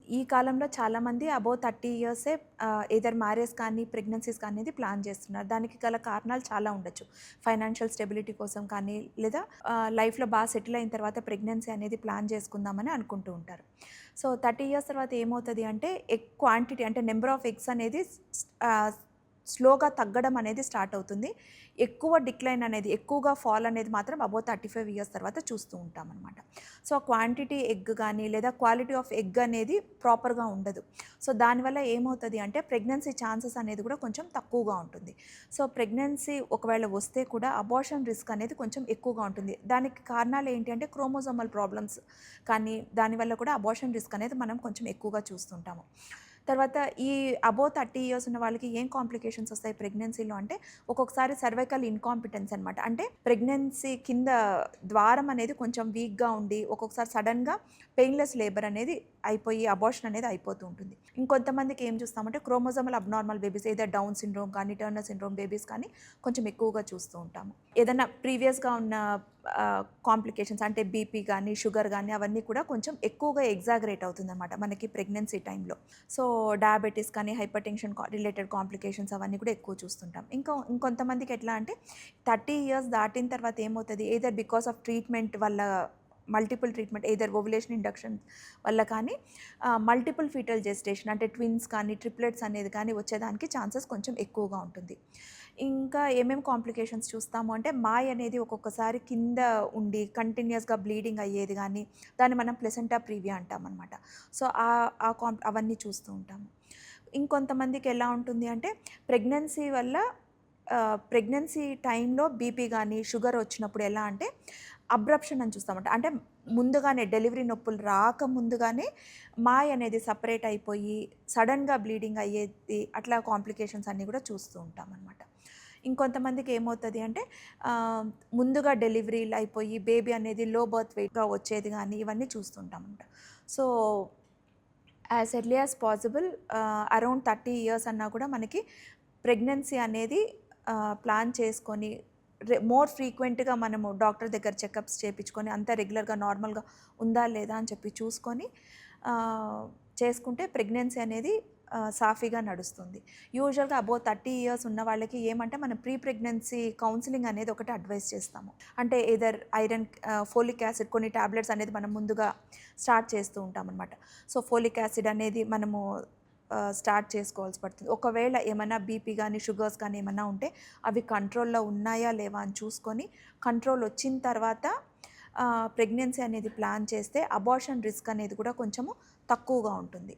ఈ కాలంలో చాలామంది అబోవ్ 30 ఇయర్సే ఎయిదర్ మ్యారేజ్ కానీ, ప్రెగ్నెన్సీస్ కానీ అనేది ప్లాన్ చేస్తున్నారు. దానికి గల కారణాలు చాలా ఉండొచ్చు. ఫైనాన్షియల్ స్టెబిలిటీ కోసం కానీ, లేదా లైఫ్‌లో బాగా సెటిల్ అయిన తర్వాత ప్రెగ్నెన్సీ అనేది ప్లాన్ చేసుకుందామని అనుకుంటూ ఉంటారు. సో, 30 ఇయర్స్ తర్వాత ఏమవుతది అంటే, క్వాంటిటీ అంటే నెంబర్ ఆఫ్ ఎగ్స్ అనేది ఆహ్, స్లోగా తగ్గడం అనేది స్టార్ట్ అవుతుంది. ఎక్కువ డిక్లైన్ అనేది, ఎక్కువగా ఫాల్ అనేది మాత్రం అబోవ్ 35 ఇయర్స్ తర్వాత చూస్తూ ఉంటామనమాట. సో, క్వాంటిటీ ఎగ్ గానీ, లేదా క్వాలిటీ ఆఫ్ ఎగ్ అనేది ప్రాపర్‌గా ఉండదు. సో, దానివల్ల ఏమవుతది అంటే ప్రెగ్నెన్సీ ఛాన్సెస్ అనేది కూడా కొంచెం తక్కువగా ఉంటుంది. సో, ప్రెగ్నెన్సీ ఒకవేళ వస్తే కూడా అబార్షన్ రిస్క్ అనేది కొంచెం ఎక్కువగా ఉంటుంది. దానికి కారణాలు ఏంటి అంటే క్రోమోజోమల్ ప్రాబ్లమ్స్ కానీ, దానివల్ల కూడా అబార్షన్ రిస్క్ అనేది మనం కొంచెం ఎక్కువగా చూస్తుంటాము. తర్వాత ఈ అబోవ్ 30 ఇయర్స్ ఉన్న వాళ్ళకి ఏం కాంప్లికేషన్స్ వస్తాయి ప్రెగ్నెన్సీలో అంటే, ఒక్కొక్కసారి సర్వైకల్ ఇన్‌కాంపిటెన్స్ అనమాట. అంటే ప్రెగ్నెన్సీ కింద ద్వారం అనేది కొంచెం వీక్‌గా ఉండి, ఒక్కొక్కసారి సడెన్‌గా పెయిన్‌లెస్ లేబర్ అనేది అయిపోయి, అబార్షన్ అనేది అయిపోతూ ఉంటుంది. ఇంకొంతమందికి ఏం చూస్తామంటే chromosomal abnormal babies, either Down syndrome కానీ, టర్నర్ సిండ్రోమ్ బేబీస్ కానీ కొంచెం ఎక్కువగా చూస్తూ ఉంటాము. ఏదైనా ప్రీవియస్‌గా ఉన్న కాంప్లికేషన్స్ అంటే బీపీ గానీ, షుగర్ గానీ అవన్నీ కూడా కొంచెం ఎక్కువగా ఎగ్జాగరేట్ అవుతుందన్నమాట మనకి ప్రెగ్నెన్సీ టైంలో. సో, డయాబెటిస్ కానీ, హైపర్‌టెన్షన్ రిలేటెడ్ కాంప్లికేషన్స్ అవన్నీ కూడా ఎక్కువ చూస్తుంటాం. ఇంకొంతమందికి ఎట్లా అంటే 30 ఇయర్స్ దాటిన తర్వాత ఏమవుతది, ఎయిదర్ బికాస్ ఆఫ్ ట్రీట్మెంట్ వల్ల, multiple treatment either ovulation induction వల్ల కానీ, మల్టిపుల్ ఫీటల్ జెస్టేషన్ అంటే ట్విన్స్ కానీ, ట్రిప్లెట్స్ అనేది కానీ వచ్చేదానికి ఛాన్సెస్ కొంచెం ఎక్కువగా ఉంటుంది. ఇంకా ఏమేమి కాంప్లికేషన్స్ చూస్తాము అంటే, మాయ్ అనేది ఒక్కొక్కసారి కింద ఉండి కంటిన్యూయస్‌గా బ్లీడింగ్ అయ్యేది గానీ, దాన్ని మనం ప్లెసెంటా ప్రీవియా అంటామనమాట. సో, అవన్నీ చూస్తూ ఉంటాము. ఇంకొంతమందికి ఎలా ఉంటుంది అంటే, ప్రెగ్నెన్సీ వల్ల ప్రెగ్నెన్సీ టైంలో బీపీ గానీ, షుగర్ వచ్చినప్పుడు ఎలా అంటే అబ్రప్షన్ అని చూస్తామంట. అంటే ముందుగానే డెలివరీ నొప్పులు రాకముందుగానే మాయ్ అనేది సెపరేట్ అయిపోయి సడెన్‌గా బ్లీడింగ్ అయ్యేది, అట్లా కాంప్లికేషన్స్ అన్నీ కూడా చూస్తూ ఉంటామనమాట. ఇంకొంతమందికి ఏమవుతది అంటే ఆహ్, ముందుగా డెలివరీలు అయిపోయి బేబీ అనేది లో బర్త్ వెయిట్‌గా వచ్చేది గానీ, ఇవన్నీ చూస్తుంటామనమాట. So, as early as possible around 30 years అన్నా కూడా మనకి ప్రెగ్నెన్సీ అనేది ప్లాన్ చేసుకొని మోర్ ఫ్రీక్వెంట్‌గా మనము డాక్టర్ దగ్గర చెకప్స్ చేపించుకొని అంతా రెగ్యులర్‌గా నార్మల్‌గా ఉందా లేదా అని చెప్పి చూసుకొని ఆహ్, చేసుకుంటే ప్రెగ్నెన్సీ అనేది సాఫీగా నడుస్తుంది. యూజువల్‌గా అబోవ్ 30 ఇయర్స్ ఉన్న వాళ్ళకి ఏమంటే మనం ప్రీ ప్రెగ్నెన్సీ కౌన్సెలింగ్ అనేది ఒకటి అడ్వైస్ చేస్తాము. అంటే ఎయిదర్ ఐరన్, ఫోలిక్ యాసిడ్ కొన్ని టాబ్లెట్స్ అనేది మనం ముందుగా స్టార్ట్ చేస్తూ ఉంటామనమాట. సో, ఫోలిక్ యాసిడ్ అనేది మనము స్టార్ట్ చేసుకోవాల్సి పడుతుంది. ఒకవేళ ఏమైనా బీపీ గానీ, షుగర్స్ కానీ ఏమన్నా ఉంటే అవి కంట్రోల్‌లో ఉన్నాయా లేవా అని చూసుకొని, కంట్రోల్ వచ్చిన తర్వాత ప్రెగ్నెన్సీ అనేది ప్లాన్ చేస్తే అబార్షన్ రిస్క్ అనేది కూడా కొంచెము తక్కువగా ఉంటుంది.